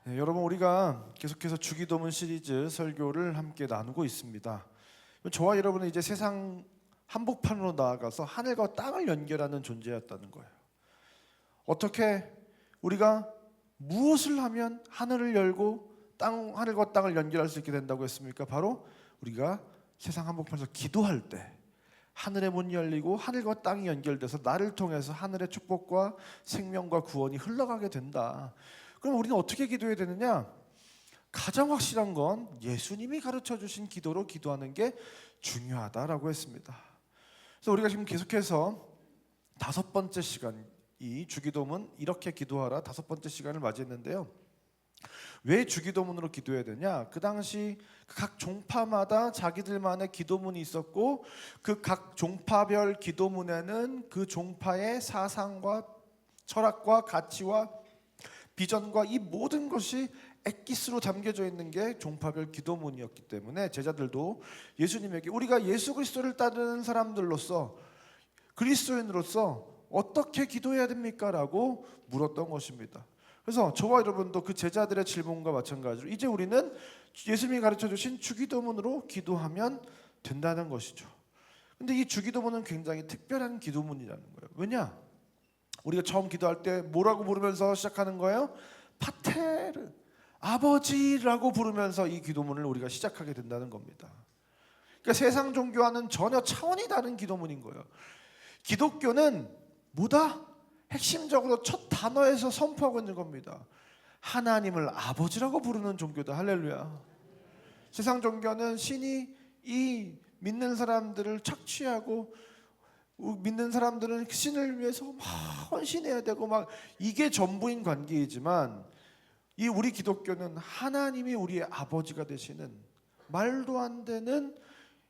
네, 여러분 우리가 계속해서 주기도문 시리즈 설교를 함께 나누고 있습니다. 저와 여러분은 이제 세상 한복판으로 나아가서 하늘과 땅을 연결하는 존재였다는 거예요. 어떻게 우리가 무엇을 하면 하늘을 열고 하늘과 땅을 연결할 수 있게 된다고 했습니까? 바로 우리가 세상 한복판에서 기도할 때 하늘의 문이 열리고 하늘과 땅이 연결돼서 나를 통해서 하늘의 축복과 생명과 구원이 흘러가게 된다. 그럼 우리는 어떻게 기도해야 되느냐? 가장 확실한 건 예수님이 가르쳐 주신 기도로 기도하는 게 중요하다라고 했습니다. 그래서 우리가 지금 계속해서 5번째 시간, 이 주기도문 이렇게 기도하라 5번째 시간을 맞이했는데요. 왜 주기도문으로 기도해야 되냐? 그 당시 각 종파마다 자기들만의 기도문이 있었고 그 각 종파별 기도문에는 그 종파의 사상과 철학과 가치와 비전과 이 모든 것이 엑기스로 담겨져 있는 게 종파별 기도문이었기 때문에 제자들도 예수님에게 우리가 예수 그리스도를 따르는 사람들로서 그리스도인으로서 어떻게 기도해야 됩니까? 라고 물었던 것입니다. 그래서 저와 여러분도 그 제자들의 질문과 마찬가지로 이제 우리는 예수님이 가르쳐주신 주기도문으로 기도하면 된다는 것이죠. 근데 이 주기도문은 굉장히 특별한 기도문이라는 거예요. 왜냐? 우리가 처음 기도할 때 뭐라고 부르면서 시작하는 거예요? 파테르, 아버지라고 부르면서 이 기도문을 우리가 시작하게 된다는 겁니다. 그러니까 세상 종교와는 전혀 차원이 다른 기도문인 거예요. 기독교는 뭐다? 핵심적으로 첫 단어에서 선포하고 있는 겁니다. 하나님을 아버지라고 부르는 종교다. 할렐루야. 세상 종교는 신이 이 믿는 사람들을 착취하고 믿는 사람들은 신을 위해서 막 헌신해야 되고 막 이게 전부인 관계이지만 이 우리 기독교는 하나님이 우리의 아버지가 되시는 말도 안 되는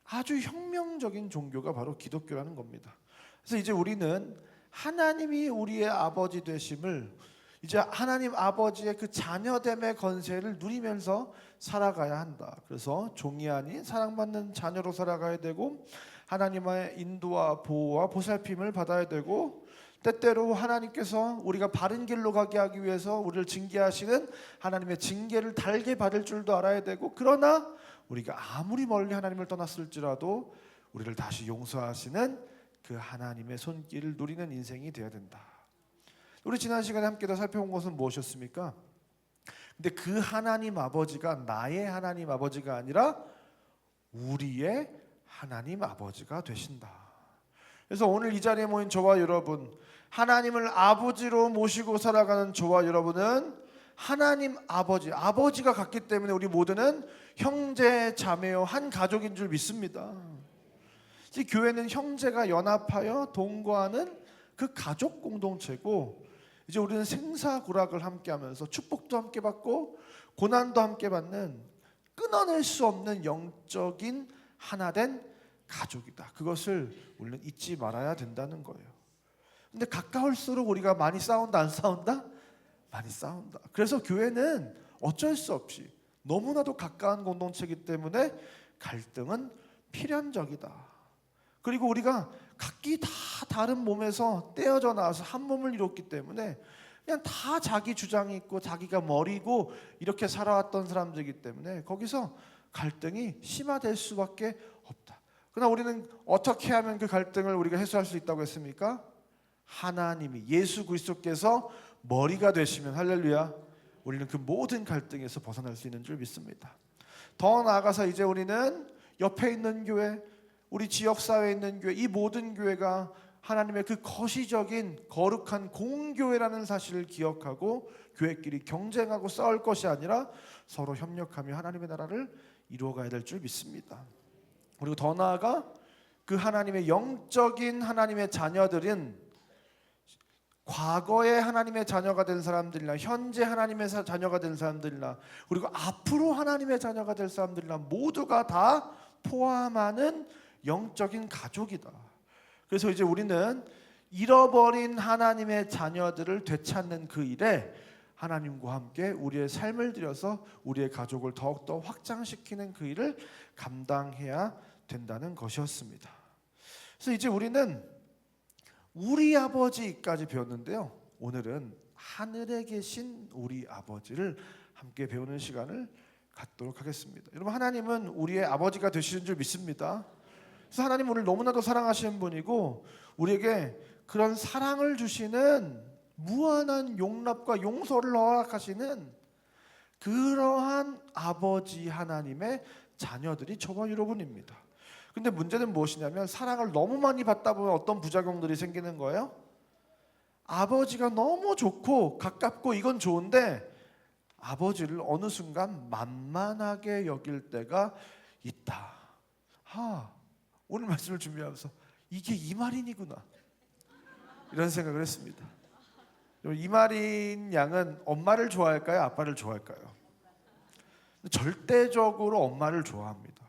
아주 혁명적인 종교가 바로 기독교라는 겁니다. 그래서 이제 우리는 하나님이 우리의 아버지 되심을 이제 하나님 아버지의 그 자녀됨의 권세를 누리면서 살아가야 한다. 그래서 종이 아닌 사랑받는 자녀로 살아가야 되고 하나님의 인도와 보호와 보살핌을 받아야 되고 때때로 하나님께서 우리가 바른 길로 가게 하기 위해서 우리를 징계하시는 하나님의 징계를 달게 받을 줄도 알아야 되고 그러나 우리가 아무리 멀리 하나님을 떠났을지라도 우리를 다시 용서하시는 그 하나님의 손길을 누리는 인생이 되어야 된다. 우리 지난 시간에 함께 더 살펴본 것은 무엇이었습니까? 근데 그 하나님 아버지가 나의 하나님 아버지가 아니라 우리의 하나님 아버지가 되신다. 그래서 오늘 이 자리에 모인 저와 여러분, 하나님을 아버지로 모시고 살아가는 저와 여러분은 하나님 아버지가 같기 때문에 우리 모두는 형제 자매요 한 가족인 줄 믿습니다. 이 교회는 형제가 연합하여 동거하는 그 가족 공동체고 이제 우리는 생사고락을 함께하면서 축복도 함께 받고 고난도 함께 받는 끊어낼 수 없는 영적인 하나된 가족이다. 그것을 우리는 잊지 말아야 된다는 거예요. 근데 가까울수록 우리가 많이 싸운다 안 싸운다? 많이 싸운다. 그래서 교회는 어쩔 수 없이 너무나도 가까운 공동체이기 때문에 갈등은 필연적이다. 그리고 우리가 각기 다 다른 몸에서 떼어져 나와서 한 몸을 이뤘기 때문에 그냥 다 자기 주장이 있고 자기가 머리고 이렇게 살아왔던 사람들이기 때문에 거기서 갈등이 심화될 수밖에 없다. 그러나 우리는 어떻게 하면 그 갈등을 우리가 해소할 수 있다고 했습니까? 하나님이 예수 그리스도께서 머리가 되시면 할렐루야 우리는 그 모든 갈등에서 벗어날 수 있는 줄 믿습니다. 더 나아가서 이제 우리는 옆에 있는 교회 우리 지역사회에 있는 교회 이 모든 교회가 하나님의 그 거시적인 거룩한 공교회라는 사실을 기억하고 교회끼리 경쟁하고 싸울 것이 아니라 서로 협력하며 하나님의 나라를 이루어가야 될 줄 믿습니다. 그리고 더 나아가 그 하나님의 영적인 하나님의 자녀들은 과거에 하나님의 자녀가 된 사람들이나 현재 하나님의 자녀가 된 사람들이나 그리고 앞으로 하나님의 자녀가 될 사람들이나 모두가 다 포함하는 영적인 가족이다. 그래서 이제 우리는 잃어버린 하나님의 자녀들을 되찾는 그 일에 하나님과 함께 우리의 삶을 들여서 우리의 가족을 더욱더 확장시키는 그 일을 감당해야 된다는 것이었습니다. 그래서 이제 우리는 우리 아버지까지 배웠는데요. 오늘은 하늘에 계신 우리 아버지를 함께 배우는 시간을 갖도록 하겠습니다. 여러분, 하나님은 우리의 아버지가 되시는 줄 믿습니다. 그래서 하나님 우리를 너무나도 사랑하시는 분이고 우리에게 그런 사랑을 주시는 무한한 용납과 용서를 허락하시는 그러한 아버지 하나님의 자녀들이 저와 여러분입니다. 근데 문제는 무엇이냐면 사랑을 너무 많이 받다 보면 어떤 부작용들이 생기는 거예요? 아버지가 너무 좋고 가깝고 이건 좋은데 아버지를 어느 순간 만만하게 여길 때가 있다. 오늘 말씀을 준비하면서 이게 이마린이구나 이런 생각을 했습니다. 이마린 양은 엄마를 좋아할까요? 아빠를 좋아할까요? 절대적으로 엄마를 좋아합니다.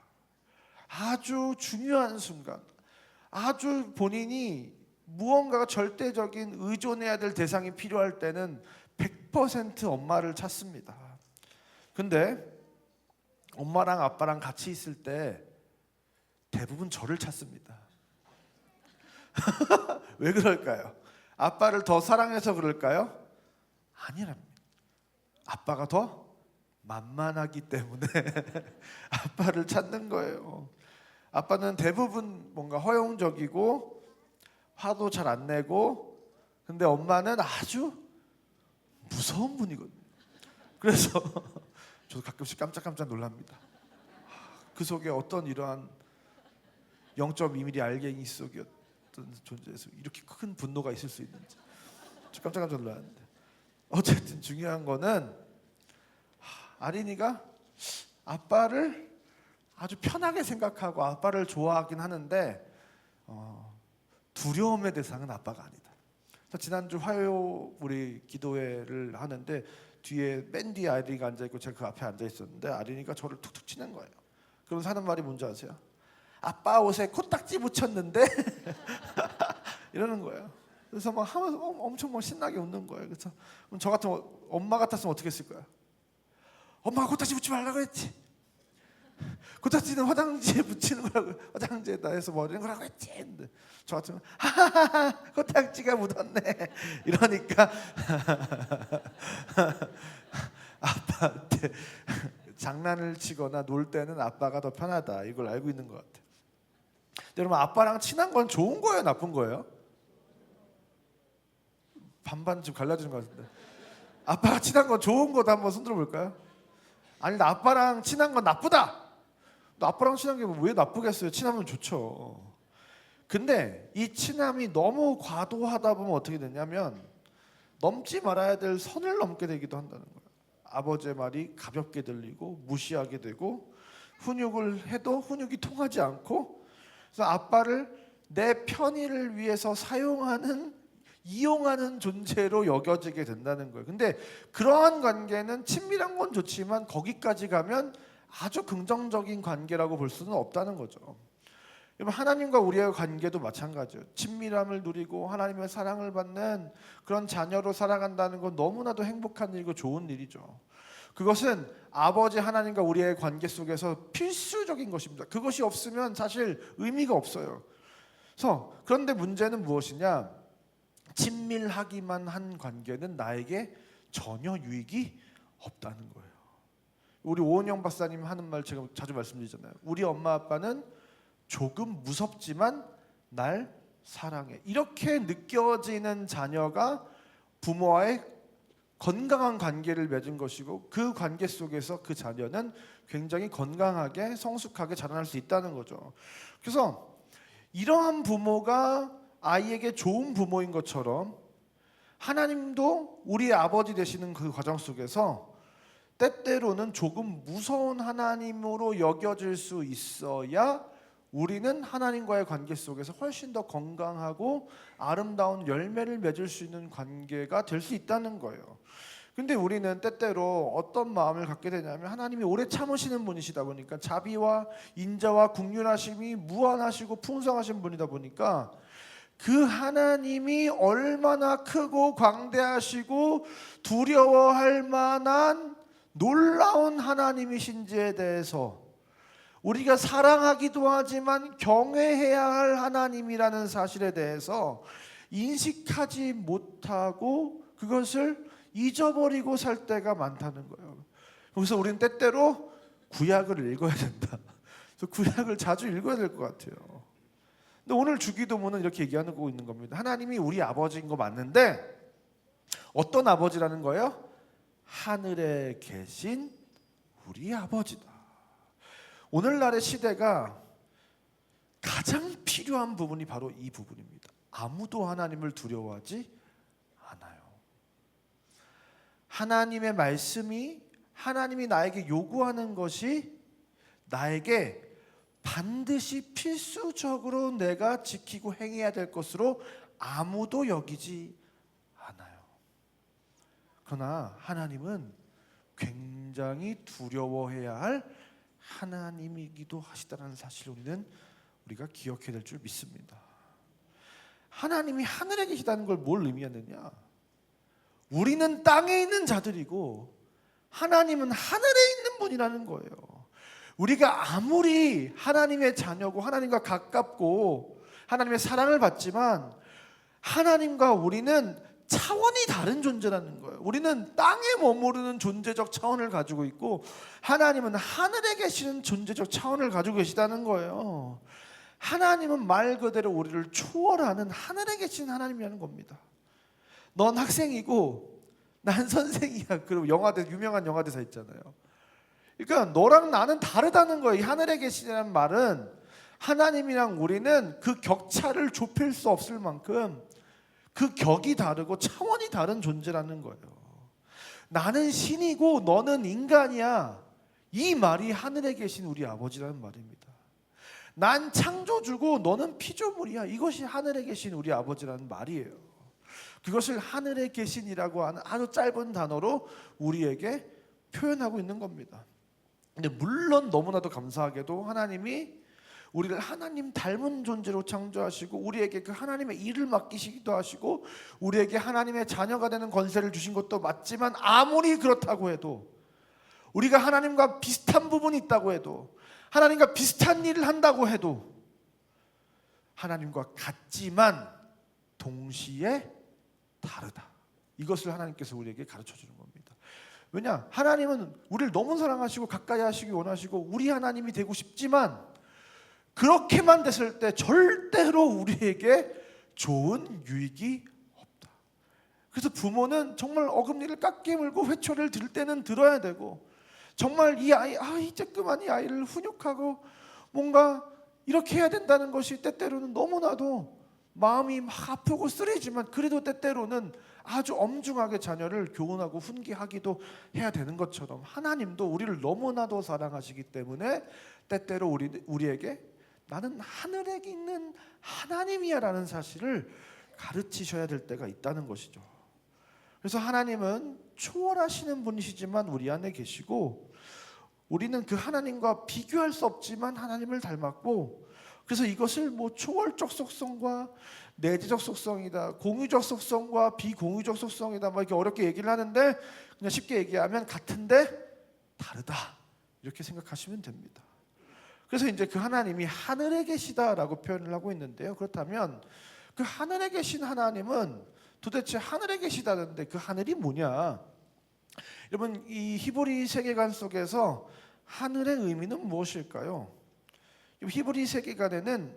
아주 중요한 순간, 아주 본인이 무언가가 절대적인 의존해야 될 대상이 필요할 때는 100% 엄마를 찾습니다. 근데 엄마랑 아빠랑 같이 있을 때 대부분 저를 찾습니다. 왜 그럴까요? 아빠를 더 사랑해서 그럴까요? 아니랍니다. 아빠가 더 만만하기 때문에 아빠를 찾는 거예요. 아빠는 대부분 뭔가 허용적이고 화도 잘 안 내고, 근데 엄마는 아주 무서운 분이거든요. 그래서 저도 가끔씩 깜짝깜짝 놀랍니다. 그 속에 어떤 이러한 0.2mm 알갱이 속이었던 존재에서 이렇게 큰 분노가 있을 수 있는지 저 깜짝깜짝 놀랐는데, 어쨌든 중요한 거는 아린이가 아빠를 아주 편하게 생각하고 아빠를 좋아하긴 하는데 두려움의 대상은 아빠가 아니다. 지난주 화요 우리 기도회를 하는데 뒤에 맨 뒤에 아린이가 앉아있고 제가 그 앞에 앉아있었는데 아린이가 저를 툭툭 치는 거예요. 그러면서 하는 말이 뭔지 아세요? 아빠 옷에 코딱지 붙였는데 이러는 거예요. 그래서 막 하면서 엄청 막 신나게 웃는 거예요. 그래서 그럼 저 같으면 엄마 같았으면 어떻게 했을 거야? 엄마가 코딱지 붙이지 말라고 했지. 코딱지는 화장지에 붙이는 거라고, 화장지에다 해서 머리는 거라고 했지. 근데 저 같으면 하하하 코딱지가 묻었네 이러니까 아빠한테 장난을 치거나 놀 때는 아빠가 더 편하다 이걸 알고 있는 것 같아요. 여러분, 아빠랑 친한 건 좋은 거예요, 나쁜 거예요? 반반 좀 갈라지는 것 같은데. 아빠가 친한 건 좋은 거다 한번 손들어 볼까요? 아니, 나 아빠랑 친한 건 나쁘다. 너 아빠랑 친한 게 왜 나쁘겠어요? 친하면 좋죠. 근데 이 친함이 너무 과도하다 보면 어떻게 되냐면 넘지 말아야 될 선을 넘게 되기도 한다는 거예요. 아버지의 말이 가볍게 들리고 무시하게 되고 훈육을 해도 훈육이 통하지 않고, 그래서 아빠를 내 편의를 위해서 이용하는 존재로 여겨지게 된다는 거예요. 근데 그러한 관계는 친밀한 건 좋지만 거기까지 가면 아주 긍정적인 관계라고 볼 수는 없다는 거죠. 여러분, 하나님과 우리의 관계도 마찬가지예요. 친밀함을 누리고 하나님의 사랑을 받는 그런 자녀로 살아간다는 건 너무나도 행복한 일이고 좋은 일이죠. 그것은 아버지 하나님과 우리의 관계 속에서 필수적인 것입니다. 그것이 없으면 사실 의미가 없어요. 그런데 문제는 무엇이냐? 친밀하기만 한 관계는 나에게 전혀 유익이 없다는 거예요. 우리 오은영 박사님 하는 말 제가 자주 말씀드리잖아요. 우리 엄마 아빠는 조금 무섭지만 날 사랑해. 이렇게 느껴지는 자녀가 부모와의 건강한 관계를 맺은 것이고, 그 관계 속에서 그 자녀는 굉장히 건강하게 성숙하게 자라날 수 있다는 거죠. 그래서 이러한 부모가 아이에게 좋은 부모인 것처럼 하나님도 우리의 아버지 되시는 그 과정 속에서 때때로는 조금 무서운 하나님으로 여겨질 수 있어야 우리는 하나님과의 관계 속에서 훨씬 더 건강하고 아름다운 열매를 맺을 수 있는 관계가 될 수 있다는 거예요. 근데 우리는 때때로 어떤 마음을 갖게 되냐면 하나님이 오래 참으시는 분이시다 보니까, 자비와 인자와 긍휼하심이 무한하시고 풍성하신 분이다 보니까 그 하나님이 얼마나 크고 광대하시고 두려워할 만한 놀라운 하나님이신지에 대해서, 우리가 사랑하기도 하지만 경외해야 할 하나님이라는 사실에 대해서 인식하지 못하고 그것을 잊어버리고 살 때가 많다는 거예요. 그래서 우리는 때때로 구약을 읽어야 된다. 그래서 구약을 자주 읽어야 될 것 같아요. 근데 오늘 주기도문은 이렇게 얘기하고 있는 겁니다. 하나님이 우리 아버지인 거 맞는데 어떤 아버지라는 거예요? 하늘에 계신 우리 아버지다. 오늘날의 시대가 가장 필요한 부분이 바로 이 부분입니다. 아무도 하나님을 두려워하지 않아요. 하나님의 말씀이, 하나님이 나에게 요구하는 것이 나에게 반드시 필수적으로 내가 지키고 행해야 될 것으로 아무도 여기지 않아요. 그러나 하나님은 굉장히 두려워해야 할 하나님이기도 하시다는 사실을 우리가 기억해야 될 줄 믿습니다. 하나님이 하늘에 계시다는 걸 뭘 의미하느냐? 우리는 땅에 있는 자들이고 하나님은 하늘에 있는 분이라는 거예요. 우리가 아무리 하나님의 자녀고 하나님과 가깝고 하나님의 사랑을 받지만 하나님과 우리는 차원이 다른 존재라는 거예요. 우리는 땅에 머무르는 존재적 차원을 가지고 있고 하나님은 하늘에 계시는 존재적 차원을 가지고 계시다는 거예요. 하나님은 말 그대로 우리를 초월하는 하늘에 계신 하나님이라는 겁니다. 넌 학생이고 난 선생이야. 그리고 유명한 영화 대사 있잖아요. 그러니까 너랑 나는 다르다는 거예요. 이 하늘에 계시다는 말은 하나님이랑 우리는 그 격차를 좁힐 수 없을 만큼 그 격이 다르고 차원이 다른 존재라는 거예요. 나는 신이고 너는 인간이야. 이 말이 하늘에 계신 우리 아버지라는 말입니다. 난 창조주고 너는 피조물이야. 이것이 하늘에 계신 우리 아버지라는 말이에요. 그것을 하늘에 계신이라고 하는 아주 짧은 단어로 우리에게 표현하고 있는 겁니다. 근데 물론 너무나도 감사하게도 하나님이 우리를 하나님 닮은 존재로 창조하시고 우리에게 그 하나님의 일을 맡기시기도 하시고 우리에게 하나님의 자녀가 되는 권세를 주신 것도 맞지만 아무리 그렇다고 해도 우리가 하나님과 비슷한 부분이 있다고 해도 하나님과 비슷한 일을 한다고 해도 하나님과 같지만 동시에 다르다. 이것을 하나님께서 우리에게 가르쳐 주는 겁니다. 왜냐? 하나님은 우리를 너무 사랑하시고 가까이 하시기 원하시고 우리 하나님이 되고 싶지만 그렇게만 됐을 때 절대로 우리에게 좋은 유익이 없다. 그래서 부모는 정말 어금니를 깎게 물고 회초리를 들 때는 들어야 되고 정말 이 아이, 이제 그만 이 아이를 훈육하고 뭔가 이렇게 해야 된다는 것이 때때로는 너무나도 마음이 막 아프고 쓰리지만 그래도 때때로는 아주 엄중하게 자녀를 교훈하고 훈계하기도 해야 되는 것처럼 하나님도 우리를 너무나도 사랑하시기 때문에 때때로 우리에게 나는 하늘에 있는 하나님이야 라는 사실을 가르치셔야 될 때가 있다는 것이죠. 그래서 하나님은 초월하시는 분이시지만 우리 안에 계시고 우리는 그 하나님과 비교할 수 없지만 하나님을 닮았고 그래서 이것을 뭐 초월적 속성과 내재적 속성이다, 공유적 속성과 비공유적 속성이다, 막 이렇게 어렵게 얘기를 하는데 그냥 쉽게 얘기하면 같은데 다르다 이렇게 생각하시면 됩니다. 그래서 이제 그 하나님이 하늘에 계시다라고 표현을 하고 있는데요. 그렇다면 그 하늘에 계신 하나님은 도대체 하늘에 계시다는데 그 하늘이 뭐냐? 여러분 이 히브리 세계관 속에서 하늘의 의미는 무엇일까요? 히브리 세계관에는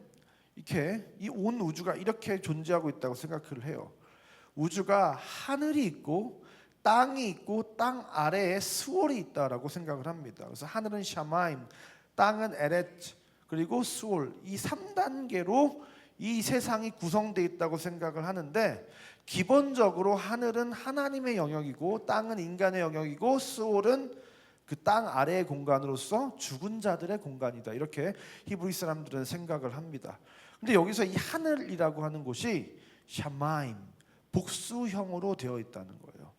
이렇게 이 온 우주가 이렇게 존재하고 있다고 생각을 해요. 우주가 하늘이 있고 땅이 있고 땅 아래에 스월이 있다라고 생각을 합니다. 그래서 하늘은 샤마임, 땅은 에렛, 그리고 스월 이 3단계로 이 세상이 구성되어 있다고 생각을 하는데 기본적으로 하늘은 하나님의 영역이고 땅은 인간의 영역이고 스월은 그 땅 아래의 공간으로서 죽은 자들의 공간이다. 이렇게 히브리 사람들은 생각을 합니다. 근데 여기서 이 하늘이라고 하는 곳이 샤마임, 복수형으로 되어 있다는 거예요.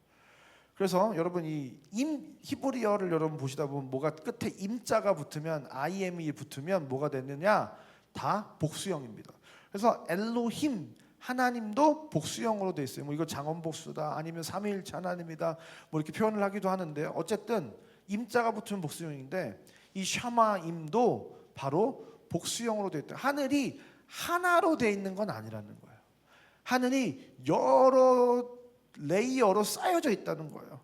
그래서 여러분 이 히브리어를 여러분 보시다 보면 뭐가 끝에 임자가 붙으면 IM이 붙으면 뭐가 되느냐? 다 복수형입니다. 그래서 엘로힘 하나님도 복수형으로 되어 있어요. 뭐 이거 장원복수다 아니면 삼위일체 하나님이다 뭐 이렇게 표현을 하기도 하는데요. 어쨌든 임자가 붙으면 복수형인데 이 샤마임도 바로 복수형으로 되어 있다. 하늘이 하나로 되어 있는 건 아니라는 거예요. 하늘이 여러 레이어로 쌓여져 있다는 거예요.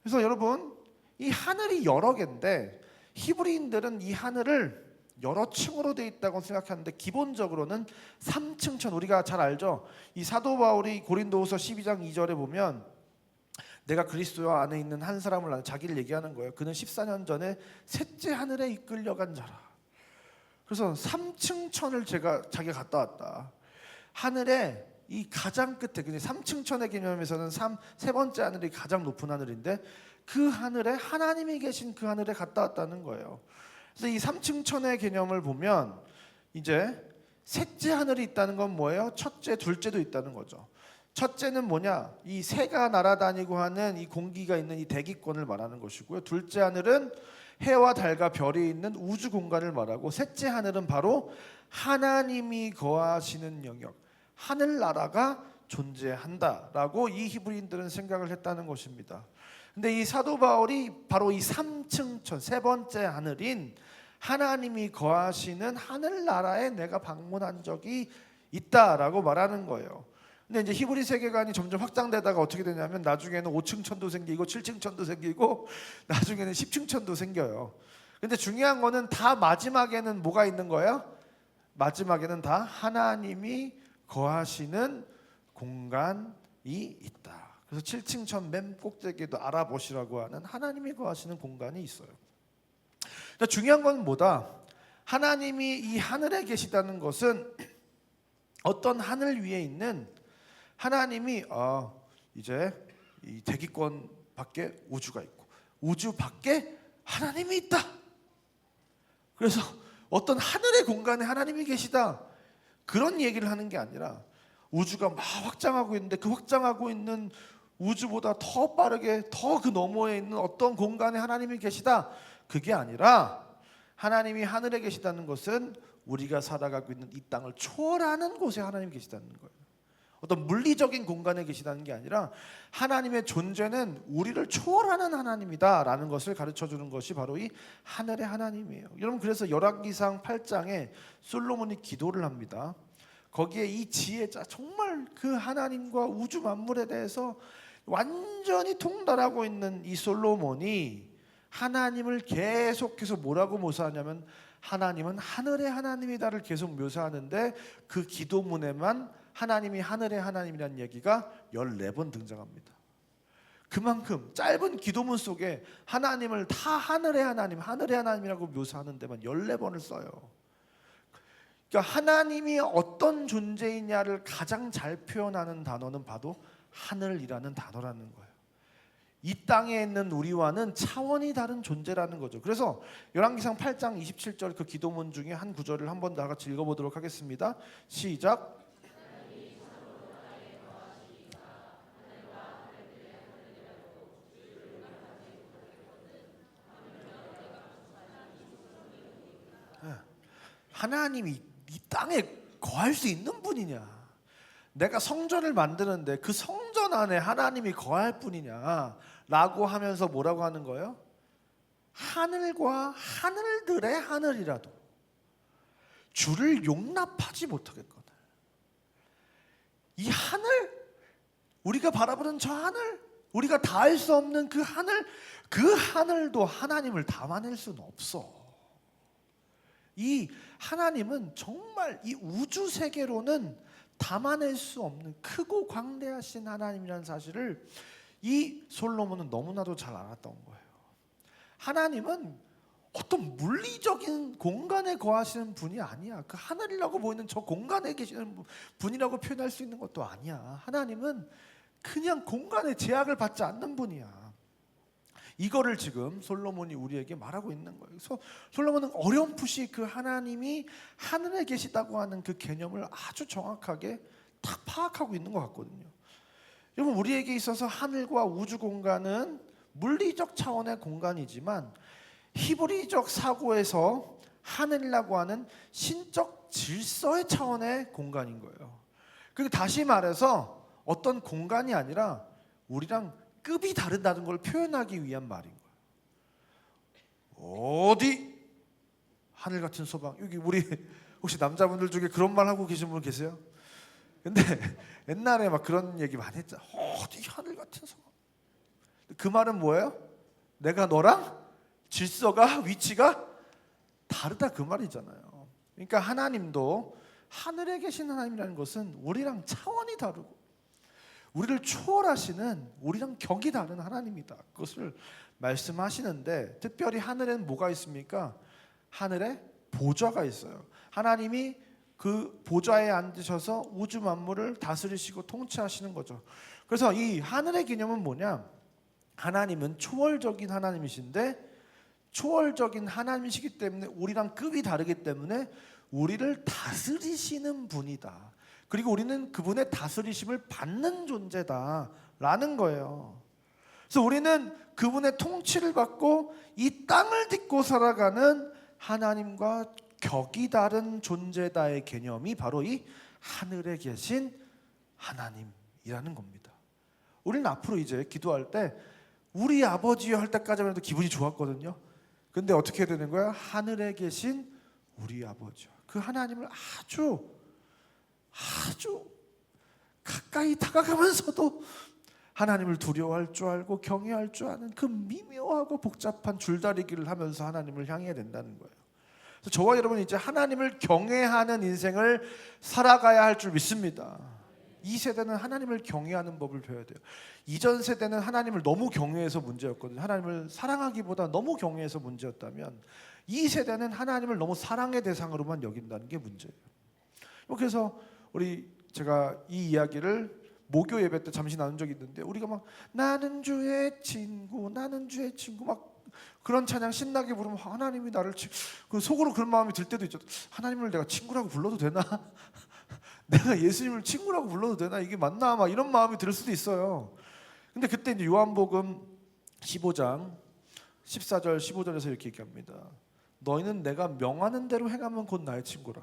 그래서 여러분 이 하늘이 여러 개인데 히브리인들은 이 하늘을 여러 층으로 되어 있다고 생각하는데 기본적으로는 3층천, 우리가 잘 알죠. 이 사도 바울이 고린도후서 12장 2절에 보면 내가 그리스도 안에 있는 한 사람을 아는, 자기를 얘기하는 거예요. 그는 14년 전에 셋째 하늘에 이끌려간 자라. 그래서 3층천을 자기가 갔다 왔다. 하늘에 이 가장 끝에, 3층천의 개념에서는 세 번째 하늘이 가장 높은 하늘인데 그 하늘에 하나님이 계신 그 하늘에 갔다 왔다는 거예요. 그래서 이 3층천의 개념을 보면 이제 셋째 하늘이 있다는 건 뭐예요? 첫째, 둘째도 있다는 거죠. 첫째는 뭐냐? 이 새가 날아다니고 하는 이 공기가 있는 이 대기권을 말하는 것이고요. 둘째 하늘은 해와 달과 별이 있는 우주 공간을 말하고, 셋째 하늘은 바로 하나님이 거하시는 영역, 하늘나라가 존재한다라고 이 히브리인들은 생각을 했다는 것입니다. 근데 이 사도 바울이 바로 이 3층천, 세 번째 하늘인 하나님이 거하시는 하늘나라에 내가 방문한 적이 있다라고 말하는 거예요. 근데 이제 히브리 세계관이 점점 확장되다가 어떻게 되냐면 나중에는 5층천도 생기고 7층천도 생기고 나중에는 10층천도 생겨요. 근데 중요한 거는 다 마지막에는 뭐가 있는 거예요? 마지막에는 다 하나님이 거하시는 공간이 있다. 그래서 7층천 맨 꼭대기에도 알아보시라고 하는 하나님이 거하시는 공간이 있어요. 그러니까 중요한 건 뭐다? 하나님이 이 하늘에 계시다는 것은 어떤 하늘 위에 있는 하나님이 이제 이 대기권 밖에 우주가 있고 우주 밖에 하나님이 있다. 그래서 어떤 하늘의 공간에 하나님이 계시다, 그런 얘기를 하는 게 아니라 우주가 막 확장하고 있는데 그 확장하고 있는 우주보다 더 빠르게 더 그 너머에 있는 어떤 공간에 하나님이 계시다, 그게 아니라 하나님이 하늘에 계시다는 것은 우리가 살아가고 있는 이 땅을 초월하는 곳에 하나님이 계시다는 거예요. 어떤 물리적인 공간에 계시다는 게 아니라 하나님의 존재는 우리를 초월하는 하나님이다라는 것을 가르쳐주는 것이 바로 이 하늘의 하나님이에요. 여러분, 그래서 열왕기상 8장에 솔로몬이 기도를 합니다. 거기에 이 지혜자, 정말 그 하나님과 우주 만물에 대해서 완전히 통달하고 있는 이 솔로몬이 하나님을 계속해서 뭐라고 묘사하냐면 하나님은 하늘의 하나님이다를 계속 묘사하는데 그 기도문에만 하나님이 하늘의 하나님이라는 얘기가 14번 등장합니다. 그만큼 짧은 기도문 속에 하나님을 다 하늘의 하나님이라고 묘사하는 데만 14번을 써요. 그러니까 하나님이 어떤 존재이냐를 가장 잘 표현하는 단어는 바로 하늘이라는 단어라는 거예요. 이 땅에 있는 우리와는 차원이 다른 존재라는 거죠. 그래서 열왕기상 8장 27절 그 기도문 중에 한 구절을 한번 다 같이 읽어보도록 하겠습니다. 시작. 하나님이 이 땅에 거할 수 있는 분이냐? 내가 성전을 만드는데 그 성전 안에 하나님이 거할 뿐이냐? 라고 하면서 뭐라고 하는 거예요? 하늘과 하늘들의 하늘이라도 주를 용납하지 못하겠거늘. 이 하늘, 우리가 바라보는 저 하늘, 우리가 닿을 수 없는 그 하늘, 그 하늘도 하나님을 담아낼 수는 없어. 이 하나님은 정말 이 우주 세계로는 담아낼 수 없는 크고 광대하신 하나님이라는 사실을 이 솔로몬은 너무나도 잘 알았던 거예요. 하나님은 어떤 물리적인 공간에 거하시는 분이 아니야. 그 하늘이라고 보이는 저 공간에 계시는 분이라고 표현할 수 있는 것도 아니야. 하나님은 그냥 공간에 제약을 받지 않는 분이야. 이거를 지금 솔로몬이 우리에게 말하고 있는 거예요. 그래서 솔로몬은 어렴풋이 그 하나님이 하늘에 계시다고 하는 그 개념을 아주 정확하게 딱 파악하고 있는 것 같거든요. 여러분, 우리에게 있어서 하늘과 우주 공간은 물리적 차원의 공간이지만 히브리적 사고에서 하늘이라고 하는 신적 질서의 차원의 공간인 거예요. 그게 다시 말해서 어떤 공간이 아니라 우리랑 급이 다르다는 걸 표현하기 위한 말인 거예요. 어디 하늘 같은 소방, 여기 우리 혹시 남자분들 중에 그런 말 하고 계신 분 계세요? 근데 옛날에 막 그런 얘기 많이 했잖아. 어디 하늘 같은 소방. 그 말은 뭐예요? 내가 너랑 질서가 위치가 다르다 그 말이잖아요. 그러니까 하나님도 하늘에 계신 하나님이라는 것은 우리랑 차원이 다르고 우리를 초월하시는 우리랑 격이 다른 하나님이다. 그것을 말씀하시는데 특별히 하늘에는 뭐가 있습니까? 하늘에 보좌가 있어요. 하나님이 그 보좌에 앉으셔서 우주 만물을 다스리시고 통치하시는 거죠. 그래서 이 하늘의 개념은 뭐냐? 하나님은 초월적인 하나님이신데 초월적인 하나님이시기 때문에 우리랑 급이 다르기 때문에 우리를 다스리시는 분이다. 그리고 우리는 그분의 다스리심을 받는 존재다라는 거예요. 그래서 우리는 그분의 통치를 받고 이 땅을 딛고 살아가는 하나님과 격이 다른 존재다의 개념이 바로 이 하늘에 계신 하나님이라는 겁니다. 우리는 앞으로 이제 기도할 때 우리 아버지여 할 때까지만 해도 기분이 좋았거든요. 근데 어떻게 해야 되는 거야? 하늘에 계신 우리 아버지요. 그 하나님을 아주 가까이 다가가면서도 하나님을 두려워할 줄 알고 경외할 줄 아는 그 미묘하고 복잡한 줄다리기를 하면서 하나님을 향해야 된다는 거예요. 그래서 저와 여러분이 이제 하나님을 경외하는 인생을 살아가야 할 줄 믿습니다. 이 세대는 하나님을 경외하는 법을 배워야 돼요. 이전 세대는 하나님을 너무 경외해서 문제였거든요. 하나님을 사랑하기보다 너무 경외해서 문제였다면 이 세대는 하나님을 너무 사랑의 대상으로만 여긴다는 게 문제예요. 그래서 제가 이 이야기를 목요 예배 때 잠시 나눈 적이 있는데 우리가 막 나는 주의 친구 막 그런 찬양 신나게 부르면 하나님이 나를 그 속으로 그런 마음이 들 때도 있죠. 하나님을 내가 친구라고 불러도 되나? 내가 예수님을 친구라고 불러도 되나? 이게 맞나? 막 이런 마음이 들 수도 있어요. 근데 그때 이제 요한복음 15장 14절 15절에서 이렇게 얘기합니다. 너희는 내가 명하는 대로 행하면 곧 나의 친구라.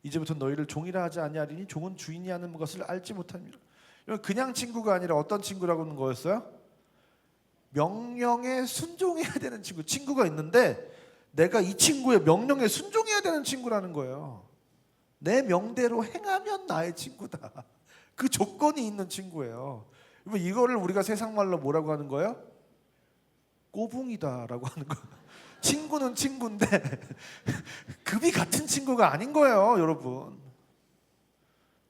이제부터 너희를 종이라 하지 아니하리니 종은 주인이 하는 것을 알지 못함이라. 그냥 친구가 아니라 어떤 친구라고 하는 거였어요? 명령에 순종해야 되는 친구. 친구가 있는데 내가 이 친구의 명령에 순종해야 되는 친구라는 거예요. 내 명대로 행하면 나의 친구다. 그 조건이 있는 친구예요. 이거를 우리가 세상 말로 뭐라고 하는 거예요? 꼬붕이다라고 하는 거예요. 친구는 친구인데 급이 같은 친구가 아닌 거예요, 여러분.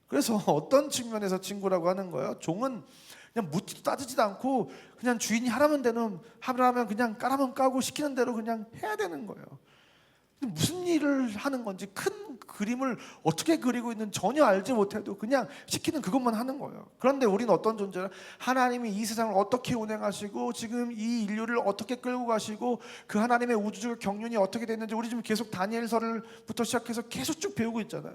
그래서 어떤 측면에서 친구라고 하는 거예요? 종은 그냥 묻지도 따지지도 않고 그냥 주인이 하라면 그냥 까라면 까고 시키는 대로 그냥 해야 되는 거예요. 무슨 일을 하는 건지 큰 그림을 어떻게 그리고 있는 전혀 알지 못해도 그냥 시키는 그것만 하는 거예요. 그런데 우리는 어떤 존재냐? 하나님이 이 세상을 어떻게 운행하시고 지금 이 인류를 어떻게 끌고 가시고 그 하나님의 우주적 경륜이 어떻게 됐는지 우리 지금 계속 다니엘서를부터 시작해서 계속 쭉 배우고 있잖아요.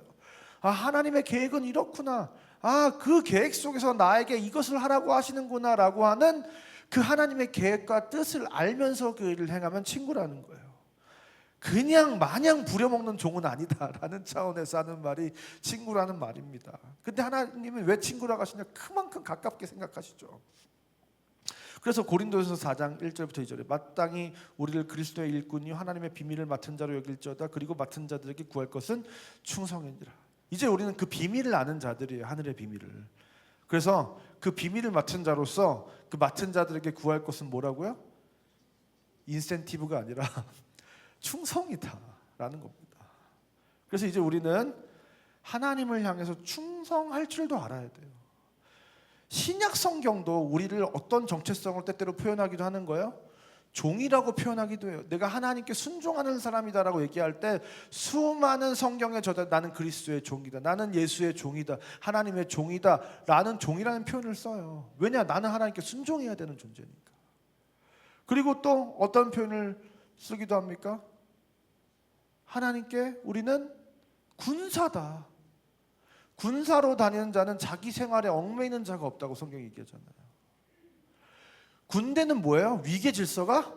아, 하나님의 계획은 이렇구나. 아, 그 계획 속에서 나에게 이것을 하라고 하시는구나 라고 하는 그 하나님의 계획과 뜻을 알면서 그 일을 행하면 친구라는 거예요. 그냥 마냥 부려먹는 종은 아니다라는 차원에서 하는 말이 친구라는 말입니다. 근데 하나님은 왜 친구라고 하시냐? 그만큼 가깝게 생각하시죠. 그래서 고린도전서 4장 1절부터 2절에 마땅히 우리를 그리스도의 일꾼이요 하나님의 비밀을 맡은 자로 여길지어다. 그리고 맡은 자들에게 구할 것은 충성이니라. 이제 우리는 그 비밀을 아는 자들이에요. 하늘의 비밀을. 그래서 그 비밀을 맡은 자로서 그 맡은 자들에게 구할 것은 뭐라고요? 인센티브가 아니라 충성이다라는 겁니다. 그래서 이제 우리는 하나님을 향해서 충성할 줄도 알아야 돼요. 신약 성경도 우리를 어떤 정체성을 때때로 표현하기도 하는 거예요. 종이라고 표현하기도 해요. 내가 하나님께 순종하는 사람이다라고 얘기할 때 수많은 성경의 저자 나는 그리스도의 종이다, 나는 예수의 종이다, 하나님의 종이다 라는 종이라는 표현을 써요. 왜냐? 나는 하나님께 순종해야 되는 존재니까. 그리고 또 어떤 표현을 쓰기도 합니까? 하나님께 우리는 군사다. 군사로 다니는 자는 자기 생활에 얽매이는 자가 없다고 성경이 얘기하잖아요. 군대는 뭐예요? 위계 질서가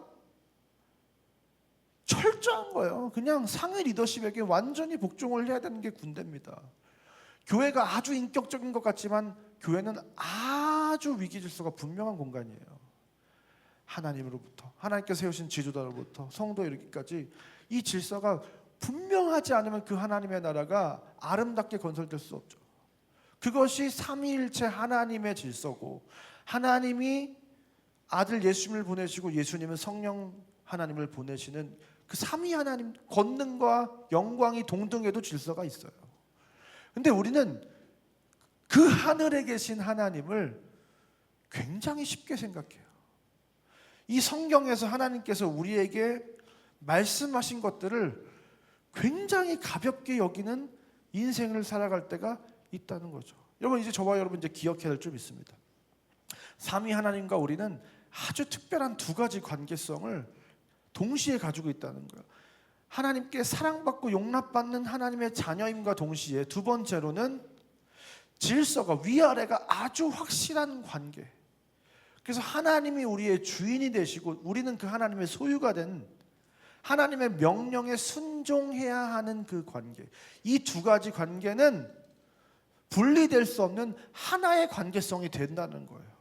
철저한 거예요. 그냥 상위 리더십에게 완전히 복종을 해야 되는 게 군대입니다. 교회가 아주 인격적인 것 같지만 교회는 아주 위계 질서가 분명한 공간이에요. 하나님으로부터, 하나님께서 세우신 지도자로부터 성도에 이르기까지 이 질서가 분명하지 않으면 그 하나님의 나라가 아름답게 건설될 수 없죠. 그것이 삼위일체 하나님의 질서고 하나님이 아들 예수님을 보내시고 예수님은 성령 하나님을 보내시는 그 삼위 하나님 권능과 영광이 동등해도 질서가 있어요. 근데 우리는 그 하늘에 계신 하나님을 굉장히 쉽게 생각해요. 이 성경에서 하나님께서 우리에게 말씀하신 것들을 굉장히 가볍게 여기는 인생을 살아갈 때가 있다는 거죠. 여러분, 이제 저와 여러분 이제 기억해야 할 점 있습니다. 삼위 하나님과 우리는 아주 특별한 두 가지 관계성을 동시에 가지고 있다는 거예요. 하나님께 사랑받고 용납받는 하나님의 자녀임과 동시에 두 번째로는 질서가, 위아래가 아주 확실한 관계. 그래서 하나님이 우리의 주인이 되시고 우리는 그 하나님의 소유가 된 하나님의 명령에 순종해야 하는 그 관계. 이 두 가지 관계는 분리될 수 없는 하나의 관계성이 된다는 거예요.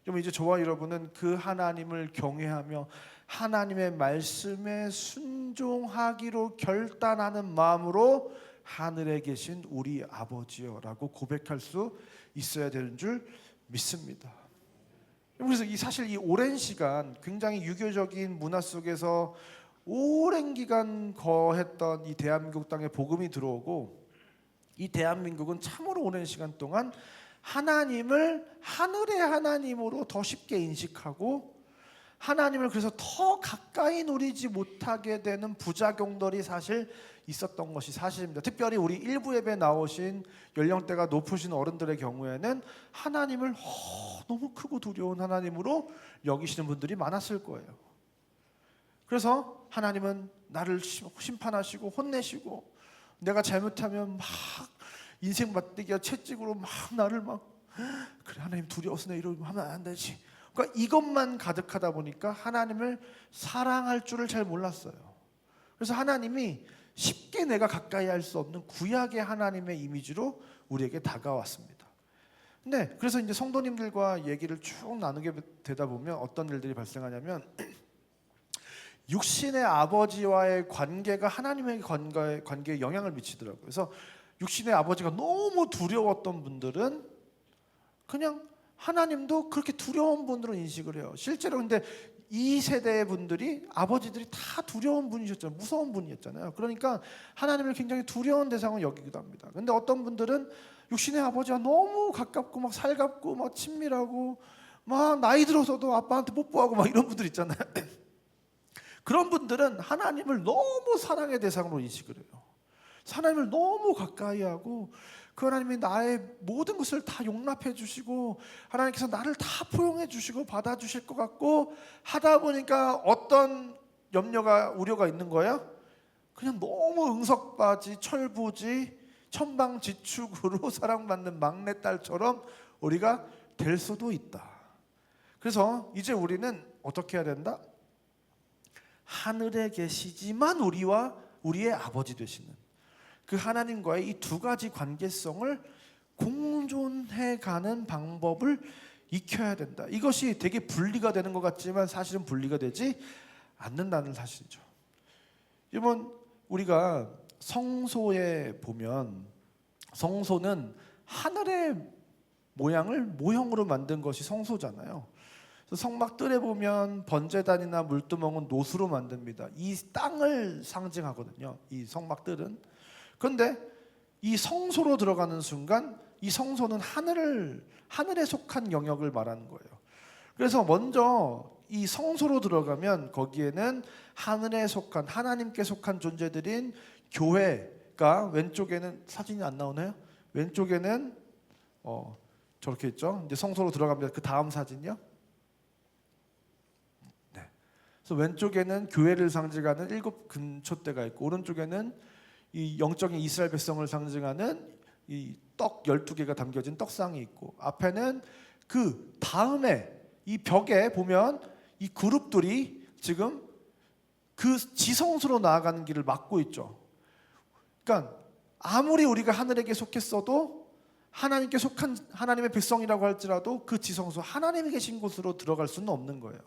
그럼 이제 저와 여러분은 그 하나님을 경외하며 하나님의 말씀에 순종하기로 결단하는 마음으로 하늘에 계신 우리 아버지여라고 고백할 수 있어야 되는 줄 믿습니다. 그래서 사실 이 오랜 시간 굉장히 유교적인 문화 속에서 오랜 기간 거했던 이 대한민국 땅에 복음이 들어오고, 이 대한민국은 참으로 오랜 시간 동안 하나님을 하늘의 하나님으로 더 쉽게 인식하고 하나님을 그래서 더 가까이 누리지 못하게 되는 부작용들이 사실 있었던 것이 사실입니다. 특별히 우리 일부 예배 나오신 연령대가 높으신 어른들의 경우에는 하나님을 너무 크고 두려운 하나님으로 여기시는 분들이 많았을 거예요. 그래서 하나님은 나를 심판하시고 혼내시고 내가 잘못하면 막 인생 맞대기와 채찍으로 막 나를 막 그래 하나님 두려워서 내 이러면 하면 안 되지. 그러니까 이것만 가득하다 보니까 하나님을 사랑할 줄을 잘 몰랐어요. 그래서 하나님이 쉽게 내가 가까이 할 수 없는 구약의 하나님의 이미지로 우리에게 다가왔습니다. 근데 그래서 이제 성도님들과 얘기를 쭉 나누게 되다 보면 어떤 일들이 발생하냐면 육신의 아버지와의 관계가 하나님의 관계에 영향을 미치더라고요. 그래서 육신의 아버지가 너무 두려웠던 분들은 그냥 하나님도 그렇게 두려운 분으로 인식을 해요. 실제로 근데 이 세대의 분들이 아버지들이 다 두려운 분이셨잖아요. 무서운 분이었잖아요. 그러니까 하나님을 굉장히 두려운 대상으로 여기기도 합니다. 근데 어떤 분들은 육신의 아버지와 너무 가깝고 막 살갑고 막 친밀하고 막 나이 들어서도 아빠한테 뽀뽀하고 막 이런 분들 있잖아요. 그런 분들은 하나님을 너무 사랑의 대상으로 인식을 해요. 하나님을 너무 가까이 하고 그 하나님이 나의 모든 것을 다 용납해 주시고 하나님께서 나를 다 포용해 주시고 받아주실 것 같고 하다 보니까 어떤 염려가 우려가 있는 거예요? 그냥 너무 응석바지 철부지 천방지축으로 사랑받는 막내딸처럼 우리가 될 수도 있다. 그래서 이제 우리는 어떻게 해야 된다? 하늘에 계시지만 우리의 아버지 되시는 그 하나님과의 이 두 가지 관계성을 공존해가는 방법을 익혀야 된다. 이것이 되게 분리가 되는 것 같지만 사실은 분리가 되지 않는다는 사실이죠. 여러분, 우리가 성소에 보면 성소는 하늘의 모양을 모형으로 만든 것이 성소잖아요. 성막뜰에 보면 번제단이나 물두멍은 노수로 만듭니다. 이 땅을 상징하거든요. 이 성막뜰은. 그런데 이 성소로 들어가는 순간 이 성소는 하늘에 속한 영역을 말하는 거예요. 그래서 먼저 이 성소로 들어가면 거기에는 하늘에 속한 하나님께 속한 존재들인 교회가 왼쪽에는 사진이 안 나오나요? 왼쪽에는 저렇게 있죠. 이제 성소로 들어갑니다. 그 다음 사진요. 네. 그래서 왼쪽에는 교회를 상징하는 7 근초대가 있고 오른쪽에는 이 영적인 이스라엘 백성을 상징하는 이 떡 12개가 담겨진 떡상이 있고 앞에는 그 다음에 이 벽에 보면 이 그룹들이 지금 그 지성소로 나아가는 길을 막고 있죠. 그러니까 아무리 우리가 하늘에게 속했어도 하나님께 속한 하나님의 백성이라고 할지라도 그 지성소 하나님이 계신 곳으로 들어갈 수는 없는 거예요.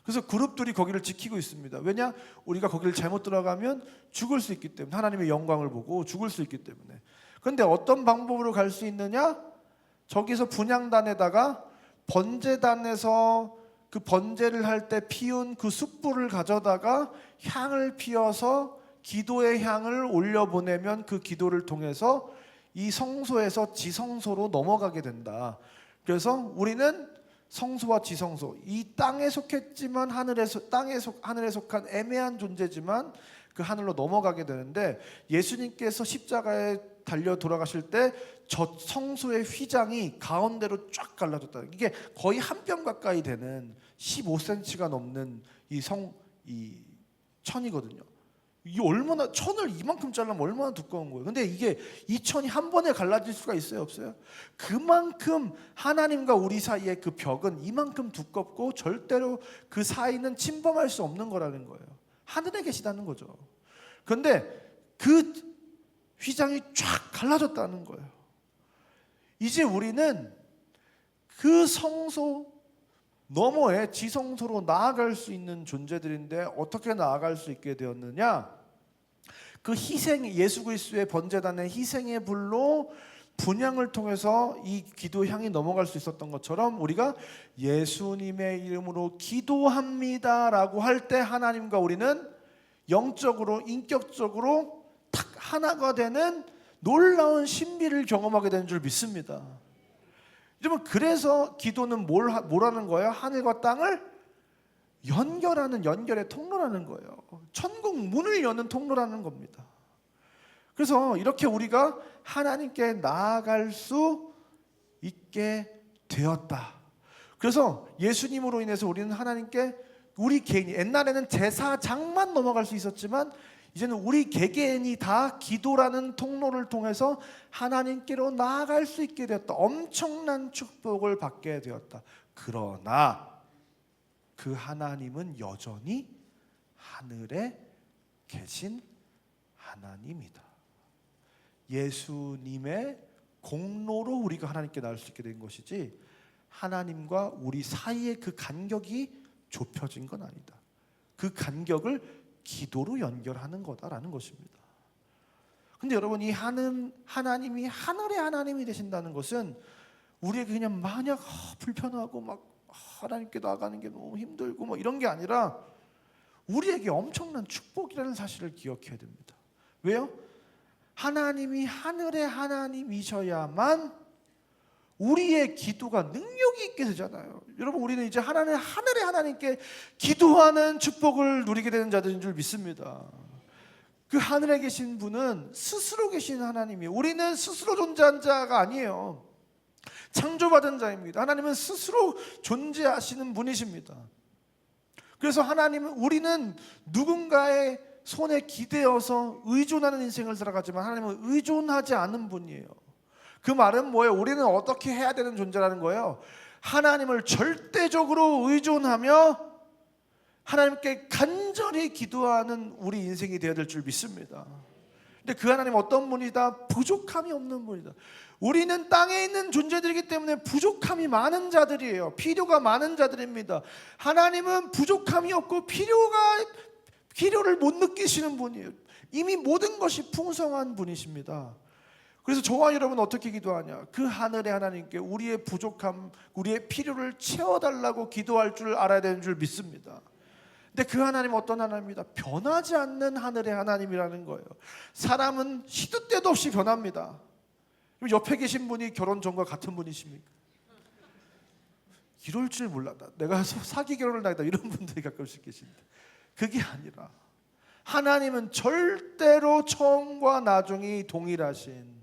그래서 그룹들이 거기를 지키고 있습니다. 왜냐? 우리가 거기를 잘못 들어가면 죽을 수 있기 때문에 하나님의 영광을 보고 죽을 수 있기 때문에. 그런데 어떤 방법으로 갈 수 있느냐? 저기서 분향단에다가 번제단에서 그 번제를 할 때 피운 그 숯불을 가져다가 향을 피워서 기도의 향을 올려보내면 그 기도를 통해서 이 성소에서 지성소로 넘어가게 된다. 그래서 우리는 성소와 지성소, 이 땅에 속했지만 하늘에 속한 애매한 존재지만 그 하늘로 넘어가게 되는데, 예수님께서 십자가에 달려 돌아가실 때 저 성소의 휘장이 가운데로 쫙 갈라졌다. 이게 거의 한 뼘 가까이 되는 15cm가 넘는 이 천이거든요. 이게 얼마나, 천을 이만큼 자르면 얼마나 두꺼운 거예요. 근데 이게 이 천이 한 번에 갈라질 수가 있어요, 없어요? 그만큼 하나님과 우리 사이의 그 벽은 이만큼 두껍고 절대로 그 사이는 침범할 수 없는 거라는 거예요. 하늘에 계시다는 거죠. 그런데 그 휘장이 쫙 갈라졌다는 거예요. 이제 우리는 그 성소 너머에 지성소로 나아갈 수 있는 존재들인데, 어떻게 나아갈 수 있게 되었느냐? 그 희생, 예수 그리스도의 번제단의 희생의 불로 분향을 통해서 이 기도 향이 넘어갈 수 있었던 것처럼, 우리가 예수님의 이름으로 기도합니다라고 할 때 하나님과 우리는 영적으로, 인격적으로 딱 하나가 되는 놀라운 신비를 경험하게 되는 줄 믿습니다. 여러분, 그래서 기도는 뭘 하는 거예요? 하늘과 땅을 연결하는, 연결의 통로라는 거예요. 천국 문을 여는 통로라는 겁니다. 그래서 이렇게 우리가 하나님께 나아갈 수 있게 되었다. 그래서 예수님으로 인해서 우리는 하나님께, 우리 개인이, 옛날에는 제사장만 넘어갈 수 있었지만 이제는 우리 개개인이 다 기도라는 통로를 통해서 하나님께로 나아갈 수 있게 되었다. 엄청난 축복을 받게 되었다. 그러나 그 하나님은 여전히 하늘에 계신 하나님이다. 예수님의 공로로 우리가 하나님께 나올 수 있게 된 것이지, 하나님과 우리 사이의 그 간격이 좁혀진 건 아니다. 그 간격을 기도로 연결하는 거다라는 것입니다. 근데 여러분, 이 하나님이 하늘의 하나님이 되신다는 것은 우리에게 그냥 만약 불편하고 막 하나님께 나가는 게 너무 힘들고 뭐 이런 게 아니라, 우리에게 엄청난 축복이라는 사실을 기억해야 됩니다. 왜요? 하나님이 하늘의 하나님이셔야만 우리의 기도가 능력이 있게 되잖아요. 여러분, 우리는 이제 하늘의 하나님께 기도하는 축복을 누리게 되는 자들인 줄 믿습니다. 그 하늘에 계신 분은 스스로 계신 하나님이에요. 우리는 스스로 존재한 자가 아니에요. 창조받은 자입니다. 하나님은 스스로 존재하시는 분이십니다. 그래서 우리는 누군가의 손에 기대어서 의존하는 인생을 살아가지만, 하나님은 의존하지 않은 분이에요. 그 말은 뭐예요? 우리는 어떻게 해야 되는 존재라는 거예요. 하나님을 절대적으로 의존하며 하나님께 간절히 기도하는 우리 인생이 되어야 될 줄 믿습니다. 근데 그 하나님 어떤 분이다? 부족함이 없는 분이다. 우리는 땅에 있는 존재들이기 때문에 부족함이 많은 자들이에요. 필요가 많은 자들입니다. 하나님은 부족함이 없고 필요를 못 느끼시는 분이에요. 이미 모든 것이 풍성한 분이십니다. 그래서 저와 여러분은 어떻게 기도하냐? 그 하늘의 하나님께 우리의 부족함, 우리의 필요를 채워달라고 기도할 줄 알아야 되는 줄 믿습니다. 근데 그 하나님은 어떤 하나님입니다? 변하지 않는 하늘의 하나님이라는 거예요. 사람은 시도 때도 없이 변합니다. 옆에 계신 분이 결혼 전과 같은 분이십니까? 이럴 줄 몰랐다. 내가 사기 결혼을 당했다. 이런 분들이 가끔씩 계신데, 그게 아니라 하나님은 절대로 처음과 나중이 동일하신,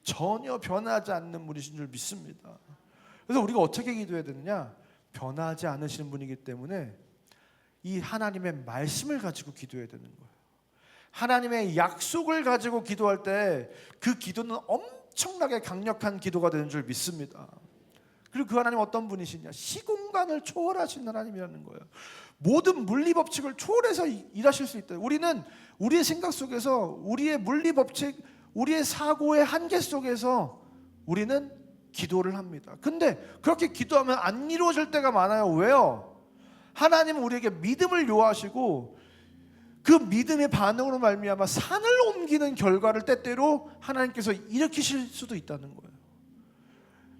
전혀 변하지 않는 분이신 줄 믿습니다. 그래서 우리가 어떻게 기도해야 되느냐? 변하지 않으시는 분이기 때문에 이 하나님의 말씀을 가지고 기도해야 되는 거예요. 하나님의 약속을 가지고 기도할 때 그 기도는 엄청나게 강력한 기도가 되는 줄 믿습니다. 그리고 그 하나님 어떤 분이시냐? 시공간을 초월하신 하나님이라는 거예요. 모든 물리법칙을 초월해서 일하실 수 있다. 우리는 우리의 생각 속에서, 우리의 물리법칙, 우리의 사고의 한계 속에서 우리는 기도를 합니다. 근데 그렇게 기도하면 안 이루어질 때가 많아요. 왜요? 하나님은 우리에게 믿음을 요하시고 그 믿음의 반응으로 말미암아 산을 옮기는 결과를 때때로 하나님께서 일으키실 수도 있다는 거예요.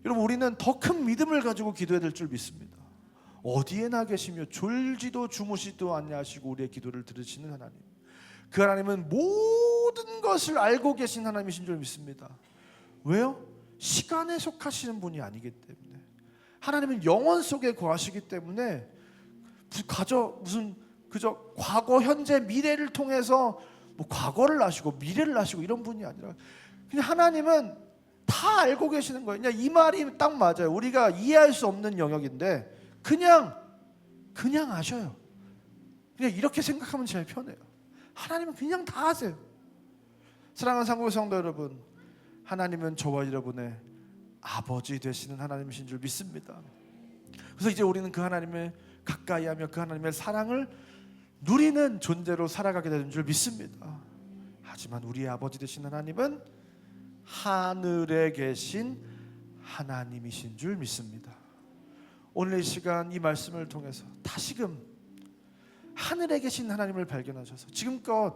여러분, 우리는 더 큰 믿음을 가지고 기도해야 될 줄 믿습니다. 어디에나 계시며 졸지도 주무시도 아니하시고 우리의 기도를 들으시는 하나님, 그 하나님은 모든 것을 알고 계신 하나님이신 줄 믿습니다. 왜요? 시간에 속하시는 분이 아니기 때문에. 하나님은 영원 속에 거하시기 때문에 그저 과거, 현재, 미래를 통해서 뭐 과거를 아시고 미래를 아시고 이런 분이 아니라 그냥 하나님은 다 알고 계시는 거예요. 그냥 이 말이 딱 맞아요. 우리가 이해할 수 없는 영역인데 그냥 아셔요. 그냥 이렇게 생각하면 제일 편해요. 하나님은 그냥 다 아세요. 사랑하는 상고의 성도 여러분, 하나님은 저와 여러분의 아버지 되시는 하나님이신 줄 믿습니다. 그래서 이제 우리는 그 하나님을 가까이하며 그 하나님의 사랑을 누리는 존재로 살아가게 되는 줄 믿습니다. 하지만 우리의 아버지 되신 하나님은 하늘에 계신 하나님이신 줄 믿습니다. 오늘 이 시간 이 말씀을 통해서 다시금 하늘에 계신 하나님을 발견하셔서 지금껏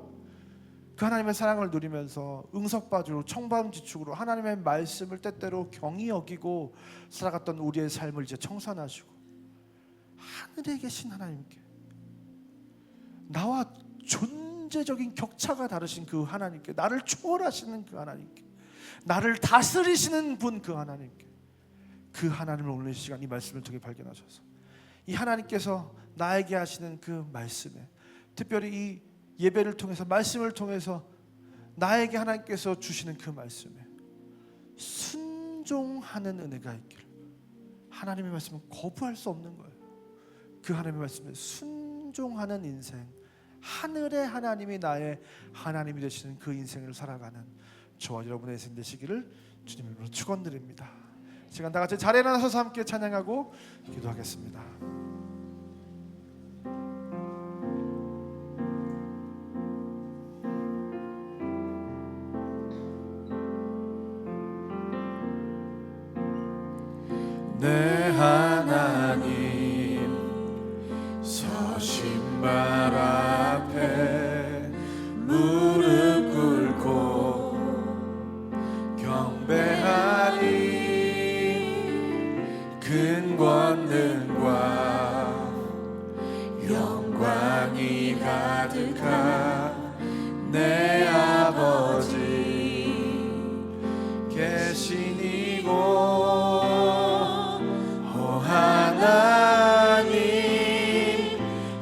그 하나님의 사랑을 누리면서 응석바지로 청방지축으로 하나님의 말씀을 때때로 경히 여기고 살아갔던 우리의 삶을 이제 청산하시고 하늘에 계신 하나님께, 나와 존재적인 격차가 다르신 그 하나님께, 나를 초월하시는 그 하나님께, 나를 다스리시는 분 그 하나님께, 그 하나님을 오늘 이 시간 이 말씀을 통해 발견하셔서 이 하나님께서 나에게 하시는 그 말씀에, 특별히 이 예배를 통해서 말씀을 통해서 나에게 하나님께서 주시는 그 말씀에 순종하는 은혜가 있기를. 하나님의 말씀은 거부할 수 없는 거예요. 그 하나님의 말씀에 순종하는 인생, 하늘의 하나님이 나의 하나님이 되시는 그 인생을 살아가는 저와 여러분의 인생 되시기를 주님 이름으로 축원드립니다. 시간 다 같이 자리에 일어나서 함께 찬양하고 기도하겠습니다. 내 하나님 서신 발 앞에 무릎 꿇고 경배하니 큰 권능과 영광이 가득한 내 아버지 계신 이곳 하나님,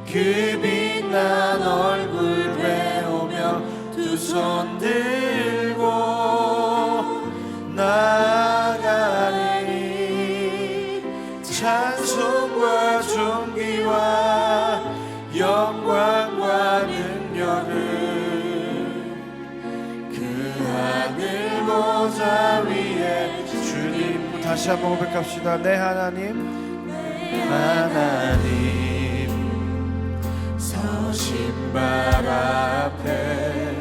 그 빛난 얼굴 배우며 두 손 들고 나아가니 찬송과 존귀와 영광과 능력을 그 하늘 보좌 위에 주님. 다시 한번 고백합시다. 내 하나님 서신 발 앞에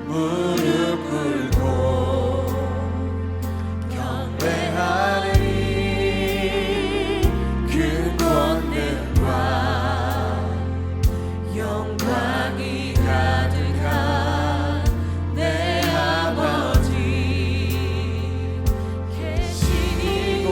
무릎 꿇고 경배하니 그 권능과 영광이 가득한 내 아버지 계신 이곳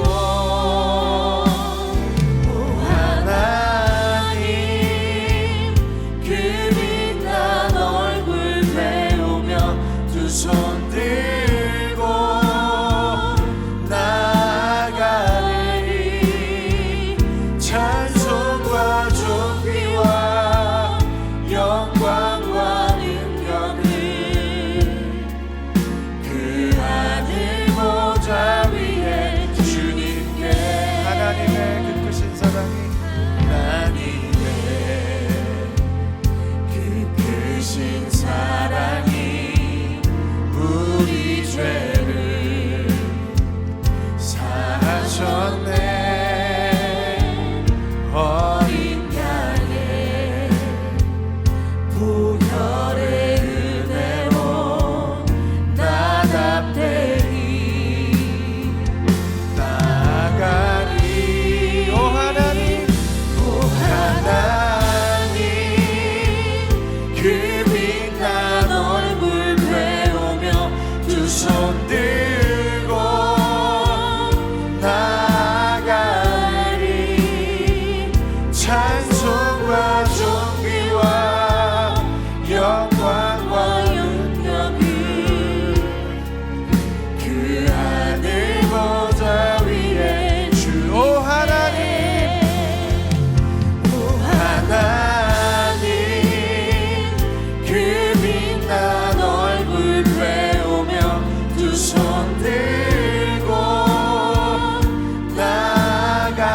찬송과 존귀와 영광과 능력이 그 하늘 보좌 위에 주 하나님, 하나님 그 빛난 얼굴 배우며 두 손 들고 나가리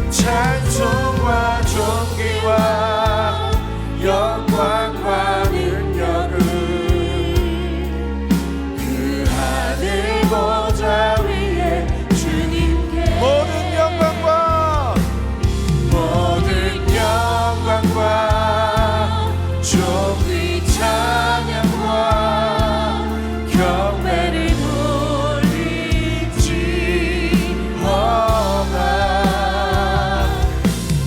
찬송과 존귀와 영광과 능력을 그 하늘 보좌 위에 주님께 모든 영광과 모든 영광과 존귀 찬양과 경배를 돌리지어다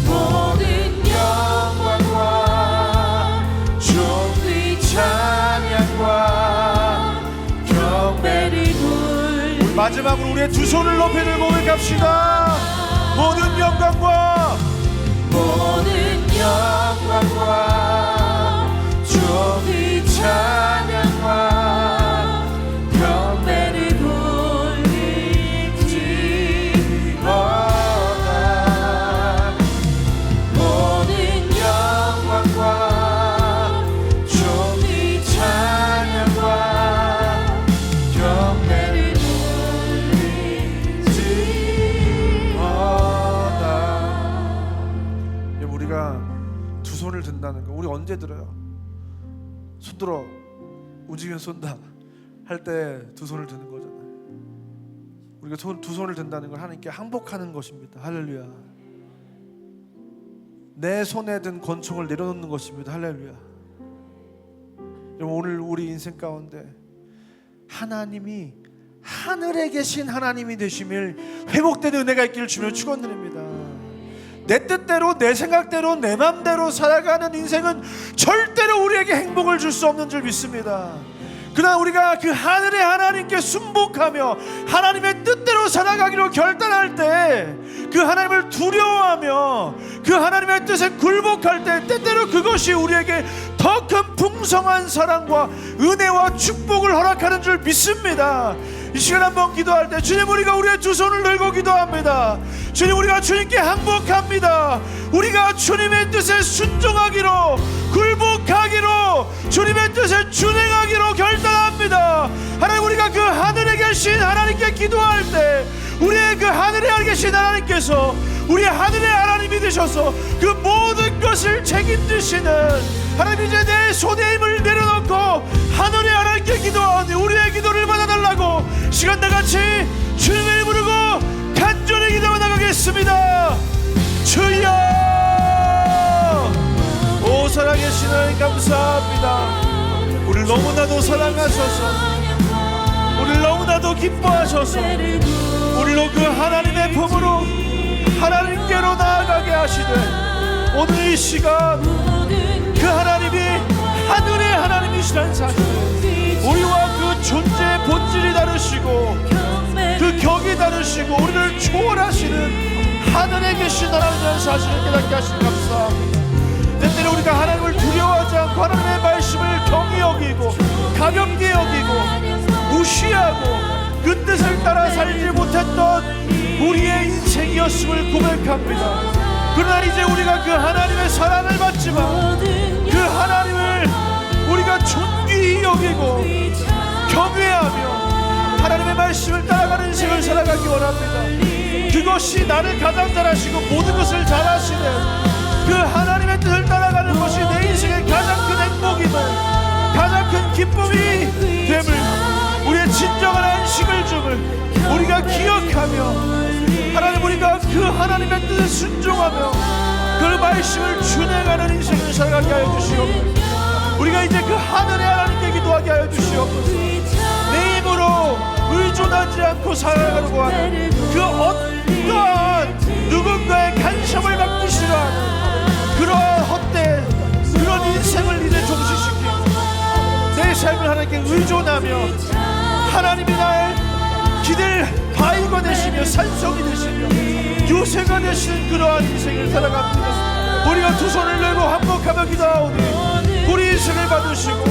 모든 영광과 존귀 찬양과 경배를 돌리지어다 마지막으로 우리의 두 손을 높이 들고 고백합시다. 모든 영광과 모든 영광과 존귀 찬양과 경배를 돌리지어다 모든 영광과 존귀 찬양과 경배를 돌리지어다 우리가 두 손을 든다는 거, 우리 언제 들어요? 손 들어, 움직이면 쏜다 할 때 두 손을 드는 거잖아요. 우리가 두 손을 든다는 걸 하나님께 항복하는 것입니다. 할렐루야. 내 손에 든 권총을 내려놓는 것입니다. 할렐루야. 여러분, 오늘 우리 인생 가운데 하나님이 하늘에 계신 하나님이 되심을 회복된 은혜가 있기를 주며 축원드립니다. 내 뜻대로 내 생각대로 내 맘대로 살아가는 인생은 절대로 우리에게 행복을 줄 수 없는 줄 믿습니다. 그러나 우리가 그 하늘의 하나님께 순복하며 하나님의 뜻대로 살아가기로 결단할 때, 그 하나님을 두려워하며 그 하나님의 뜻에 굴복할 때 때때로 그것이 우리에게 더 큰 풍성한 사랑과 은혜와 축복을 허락하는 줄 믿습니다. 이 시간 한번 기도할 때, 주님, 우리가 우리의 두 손을 들고 기도합니다. 주님, 우리가 주님께 항복합니다. 우리가 주님의 뜻에 순종하기로, 굴복하기로, 주님의 뜻에 준행하기로 결단합니다. 하나님, 우리가 그 하늘에 계신 하나님께 기도할 때, 우리의 그 하늘에 계신 하나님께서 우리 하늘의 하나님이 되셔서 그 모든 것을 책임지시는 하나님, 이제 내 손에 힘을 내려놓고 하늘의 하나님께 기도하오니 우리의 기도를 받아달라고 시간 다같이 주님의 이름 부르고 간절히 기도해 나가겠습니다. 주여, 오 살아계신 하나님 감사합니다. 우리를 너무나도 사랑하셔서, 우리를 너무나도 기뻐하셔서 우리로 그 하나님의 품으로 하나님께로 나아가게 하시되, 오늘 이 시간 그 하나님이 하늘의 하나님이시라는 사실, 우리와 그 존재의 본질이 다르시고 그 격이 다르시고 우리를 초월하시는 하늘에 계신 하나님이라는 사실을 깨닫게 하시니 감사합니다. 때때로 우리가 하나님을 두려워하지 않고 하나님의 말씀을 경히 여기고 가볍게 여기고 무시하고 그 뜻을 따라 살지 못했던 우리의 인생이었음을 고백합니다. 그러나 이제 우리가 그 하나님의 사랑을 받지만 그 하나님을 우리가 존귀히 여기고 경외하며 하나님의 말씀을 따라가는 인생을 살아가기 원합니다. 그것이 나를 가장 잘하시고 모든 것을 잘하시는 그 하나님의 뜻을 따라가는 것이 내 인생의 가장 큰 행복임을, 가장 큰 기쁨이 됨을, 우리의 진정한 안식을 줌을 우리가 기억하며, 하나님, 우리가 그 하나님의 뜻에 순종하며 그 말씀을 준행하는 인생을 살아가게 하여 주시옵소서. 우리가 이제 그 하늘의 하나님께 기도하게 하여 주시옵소서. 내 힘으로 의존하지 않고 살아가려고 하는 그 어떠한 누군가의 간섭을 받기 싫어하는 그러한 헛된 그런 인생을 이제 종식시키고 내 삶을 하나님께 의존하며 하나님이 나의 길을 바위가 되시며 되시며 산성이 되시며 유세가 되시는 그러한 인생을 살아갑니다. 우리가 두 손을 내고 한복하며 기도하오니 우리 인생을 받으시고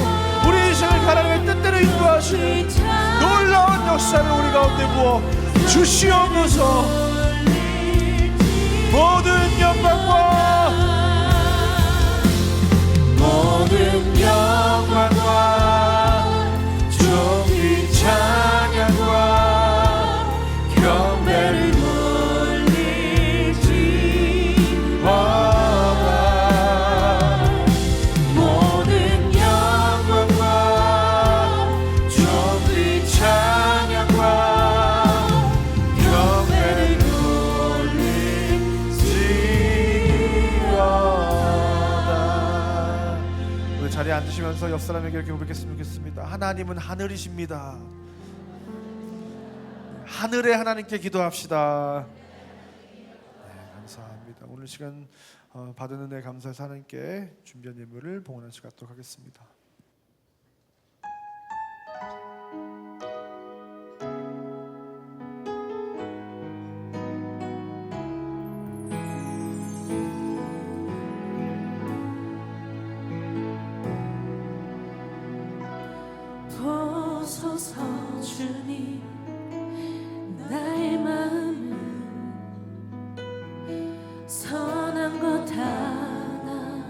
우리 인생을 하나님의 뜻대로 인도하시는 놀라운 역사를 우리 가운데 부어 주시옵소서. 모든 영광과 모든 영광과 존귀 찬양과 경배를 돌리지어다. 모든 영광과 존귀 찬양과 경배를 돌리지어다. 우리 자리에 앉으시면서 옆 사람에게 이렇게 고백했으면 좋겠습니다. 하나님은 하늘이십니다. 하늘의 하나님께 기도합시다. 네, 감사합니다. 오늘 시간 받은 은혜 감사해서 하나님께 준비한 예물을 봉헌하는 시간 갖도록 하겠습니다. 보소서 주님, 나의 마음은 선한 것 하나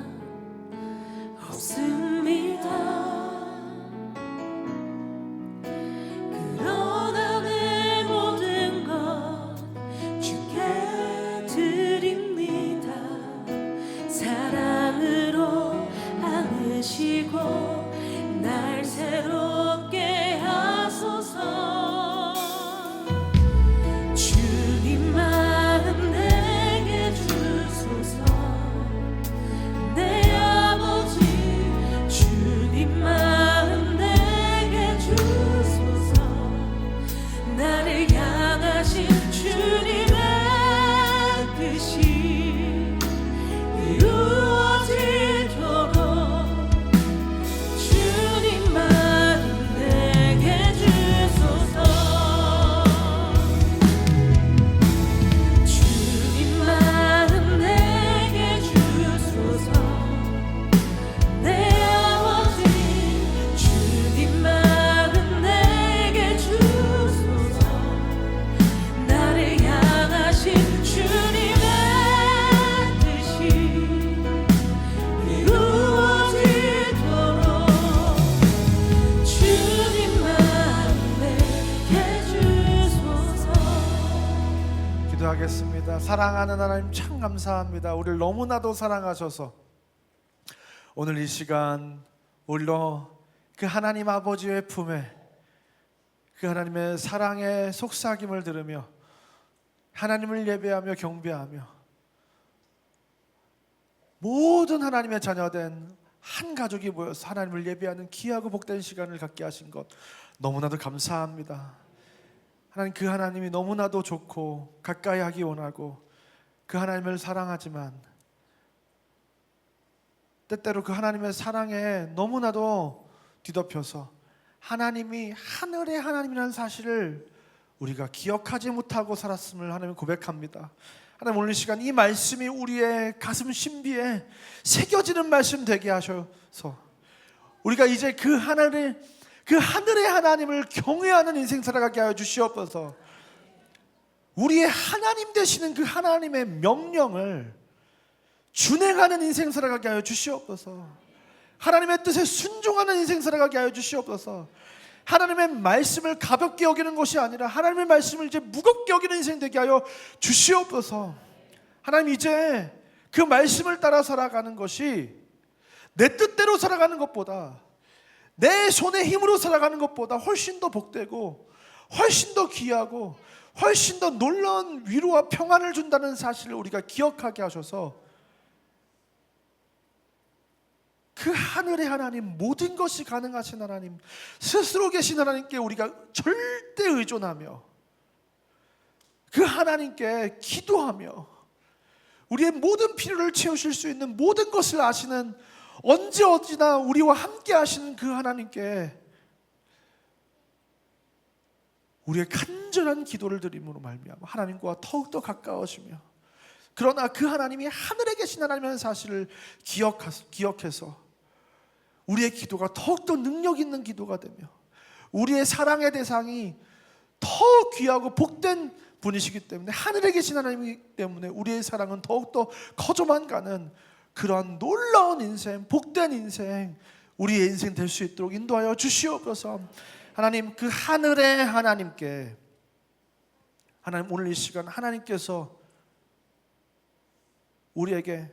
없습니다. 그러나 내 모든 것 주께 드립니다. 사랑으로 안으시고 날 새롭게 하소서. 주님 마음 내게 주소서. 내 아버지 주님 마음 내게 주소서. 나를 향하신 주님의 뜻이 이루어지도록 주님 마음 내게 주소서. 주님 마음 내게 주소서. 내 아버지 주님 마음 내게 주소서. 나를 향하신 주님의 뜻이 이루어지도록 주님 마음 내게 주소서. 기도하겠습니다. 사랑하는 하나님 참 감사합니다. 우리를 너무나도 사랑하셔서 오늘 이 시간 우리로 그 하나님 아버지의 품에 그 하나님의 사랑의 속삭임을 들으며 하나님을 예배하며 경배하며 모든 하나님의 자녀된 한 가족이 모여서 하나님을 예배하는 귀하고 복된 시간을 갖게 하신 것 너무나도 감사합니다. 하나님, 그 하나님이 너무나도 좋고 가까이 하기 원하고 그 하나님을 사랑하지만 때때로 그 하나님의 사랑에 너무나도 뒤덮여서 하나님이 하늘의 하나님이라는 사실을 우리가 기억하지 못하고 살았음을 하나님 고백합니다. 하나님, 오늘 이 시간 이 말씀이 우리의 가슴 신비에 새겨지는 말씀 되게 하셔서 우리가 이제 그 하늘의 하나님을 경외하는 인생 살아가게 하여 주시옵소서. 우리의 하나님 되시는 그 하나님의 명령을 준행하는 인생 살아가게 하여 주시옵소서. 하나님의 뜻에 순종하는 인생 살아가게 하여 주시옵소서. 하나님의 말씀을 가볍게 여기는 것이 아니라 하나님의 말씀을 이제 무겁게 여기는 인생 되게 하여 주시옵소서. 하나님, 이제 그 말씀을 따라 살아가는 것이 내 뜻대로 살아가는 것보다 내 손의 힘으로 살아가는 것보다 훨씬 더 복되고 훨씬 더 귀하고 훨씬 더 놀라운 위로와 평안을 준다는 사실을 우리가 기억하게 하셔서 그 하늘의 하나님, 모든 것이 가능하신 하나님, 스스로 계신 하나님께 우리가 절대 의존하며 그 하나님께 기도하며 우리의 모든 필요를 채우실 수 있는 모든 것을 아시는, 언제 어디나 우리와 함께 하시는 그 하나님께 우리의 간절한 기도를 드림으로 말미암아 하나님과 더욱더 가까워지며, 그러나 그 하나님이 하늘에 계신 하나님이라는 사실을 기억해서 우리의 기도가 더욱더 능력 있는 기도가 되며, 우리의 사랑의 대상이 더 귀하고 복된 분이시기 때문에, 하늘에 계신 하나님이기 때문에 우리의 사랑은 더욱더 커져만 가는 그러한 놀라운 인생, 복된 인생, 우리의 인생 될 수 있도록 인도하여 주시옵소서. 하나님, 그 하늘의 하나님께, 하나님 오늘 이 시간 하나님께서 우리에게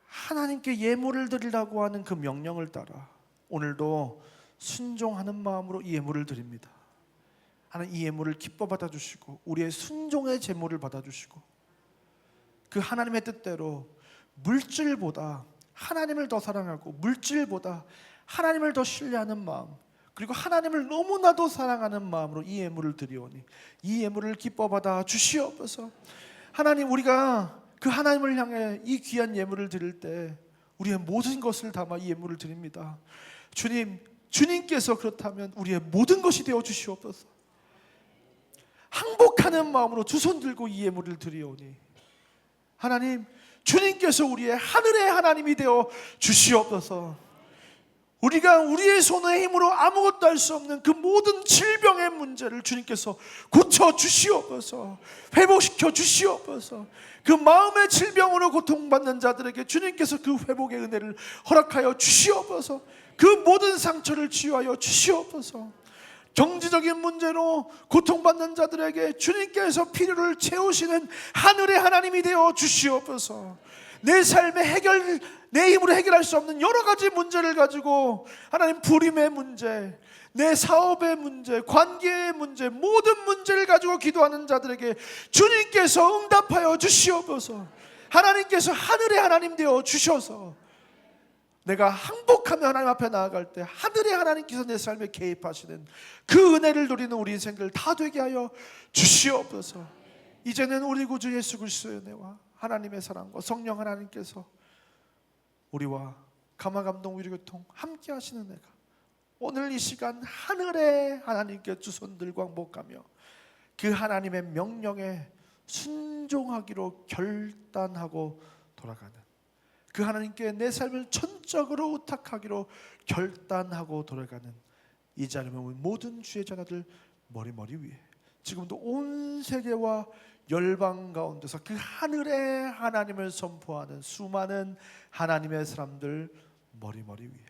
하나님께 예물을 드리라고 하는 그 명령을 따라 오늘도 순종하는 마음으로 이 예물을 드립니다. 하나님, 이 예물을 기뻐 받아주시고 우리의 순종의 제물을 받아주시고, 그 하나님의 뜻대로 물질보다 하나님을 더 사랑하고, 물질보다 하나님을 더 신뢰하는 마음, 그리고 하나님을 너무나도 사랑하는 마음으로 이 예물을 드리오니 이 예물을 기뻐 받아 주시옵소서. 하나님, 우리가 그 하나님을 향해 이 귀한 예물을 드릴 때 우리의 모든 것을 담아 이 예물을 드립니다. 주님, 주님께서 그렇다면 우리의 모든 것이 되어 주시옵소서. 항복하는 마음으로 두 손 들고 이 예물을 드리오니 하나님, 주님께서 우리의 하늘의 하나님이 되어 주시옵소서. 우리가 우리의 손의 힘으로 아무것도 할 수 없는 그 모든 질병의 문제를 주님께서 고쳐 주시옵소서. 회복시켜 주시옵소서. 그 마음의 질병으로 고통받는 자들에게 주님께서 그 회복의 은혜를 허락하여 주시옵소서. 그 모든 상처를 치유하여 주시옵소서. 경제적인 문제로 고통받는 자들에게 주님께서 필요를 채우시는 하늘의 하나님이 되어 주시옵소서. 내 삶의 내 힘으로 해결할 수 없는 여러 가지 문제를 가지고, 하나님, 불임의 문제, 내 사업의 문제, 관계의 문제, 모든 문제를 가지고 기도하는 자들에게 주님께서 응답하여 주시옵소서. 하나님께서 하늘의 하나님 되어 주셔서 내가 항복하며 하나님 앞에 나아갈 때 하늘의 하나님께서 내 삶에 개입하시는 그 은혜를 누리는 우리 인생들 다 되게 하여 주시옵소서. 이제는 우리 구주 예수 그리스도의 은혜와 하나님의 사랑과 성령 하나님께서 우리와 감화감동 위로교통 함께 하시는 은혜가 오늘 이 시간 하늘의 하나님께 두 손들고 항복하며 그 하나님의 명령에 순종하기로 결단하고 돌아가는, 그 하나님께 내 삶을 전적으로 의탁하기로 결단하고 돌아가는 이 자리에 모든 주의 자녀들 머리 위에 지금도 온 세계와 열방 가운데서 그 하늘의 하나님을 선포하는 수많은 하나님의 사람들 머리 위에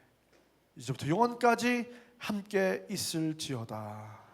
이제부터 영원까지 함께 있을지어다.